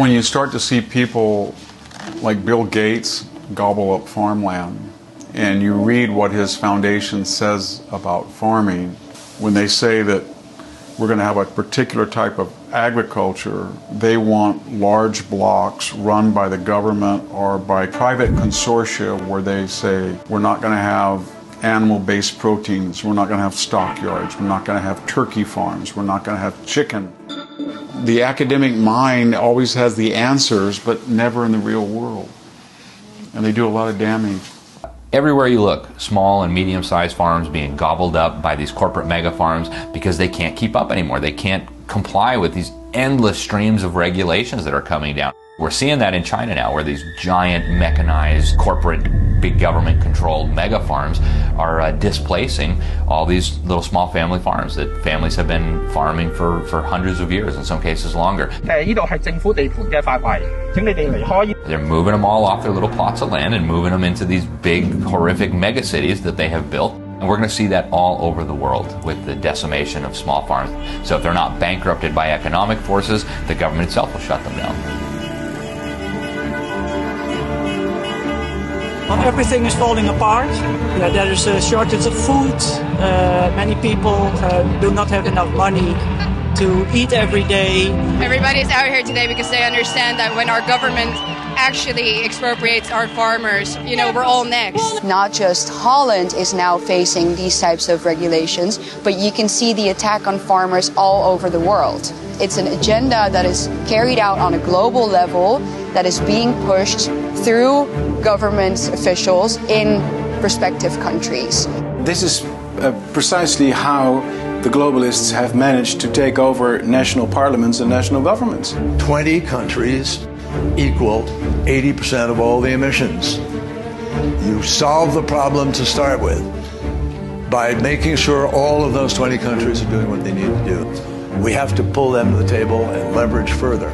When you start to see people like Bill Gates gobble up farmland, and you read what his foundation says about farming, when they say that we're going to have a particular type of agriculture, they want large blocks run by the government or by private consortia where they say we're not going to have animal-based proteins, we're not going to have stockyards, we're not going to have turkey farms, we're not going to have chicken. The academic mind always has the answers, but never in the real world. And they do a lot of damage. Everywhere you look, small and medium-sized farms being gobbled up by these corporate mega farms because they can't keep up anymore. They can't comply with these endless streams of regulations that are coming down. We're seeing that in China now, where these giant mechanized corporate big government controlled mega farms are displacing all these little small family farms that families have been farming for hundreds of years, in some cases longer. They're moving them all off their little plots of land and moving them into these big horrific mega cities that they have built. And we're going to see that all over the world with the decimation of small farms. So if they're not bankrupted by economic forces, the government itself will shut them down. Everything is falling apart. There is a shortage of food. Many people do not have enough money to eat every day. Everybody's out here today because they understand that when our government actually expropriates our farmers, we're all next. Not just Holland is now facing these types of regulations, but you can see the attack on farmers all over the world. It's an agenda that is carried out on a global level, that is being pushed through government officials in respective countries. This is precisely how the globalists have managed to take over national parliaments and national governments. 20 countries equal 80% of all the emissions. You solve the problem to start with by making sure all of those 20 countries are doing what they need to do. We have to pull them to the table and leverage further.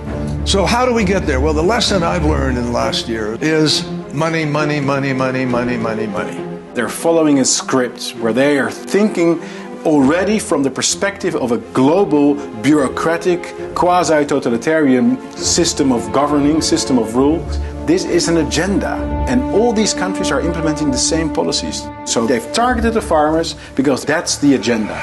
So how do we get there? Well, the lesson I've learned in the last year is money, money, money, money, money, money, money. They're following a script where they are thinking already from the perspective of a global, bureaucratic, quasi-totalitarian system of governing, system of rules. This is an agenda, and all these countries are implementing the same policies. So they've targeted the farmers because that's the agenda.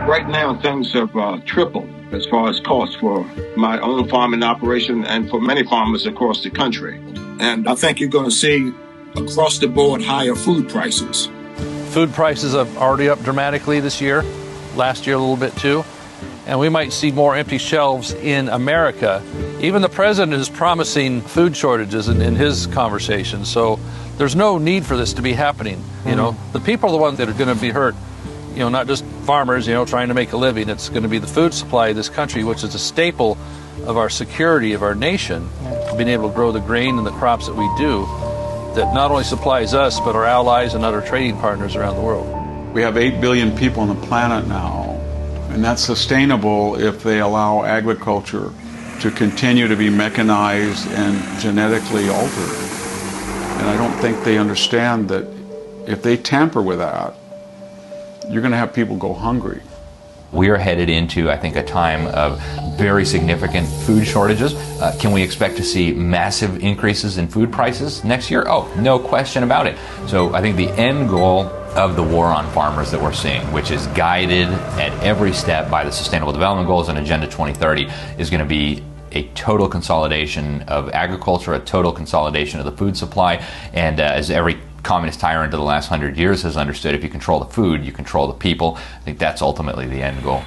Right now, things have tripled as far as costs for my own farming operation and for many farmers across the country. And I think you're going to see across the board higher food prices. Food prices are already up dramatically this year, last year a little bit too, and we might see more empty shelves in America. Even the president is promising food shortages in his conversations, so there's no need for this to be happening. The people are the ones that are going to be hurt. Not just farmers, trying to make a living. It's going to be the food supply of this country, which is a staple of our security of our nation, being able to grow the grain and the crops that we do, that not only supplies us, but our allies and other trading partners around the world. We have 8 billion people on the planet now, and that's sustainable if they allow agriculture to continue to be mechanized and genetically altered. And I don't think they understand that if they tamper with that, you're going to have people go hungry. We are headed into, I think, a time of very significant food shortages. Can we expect to see massive increases in food prices next year? Oh, no question about it. So I think the end goal of the war on farmers that we're seeing, which is guided at every step by the Sustainable Development Goals and Agenda 2030, is going to be a total consolidation of agriculture, a total consolidation of the food supply, and as every communist tyrant of the last 100 years has understood, if you control the food, you control the people. I think that's ultimately the end goal.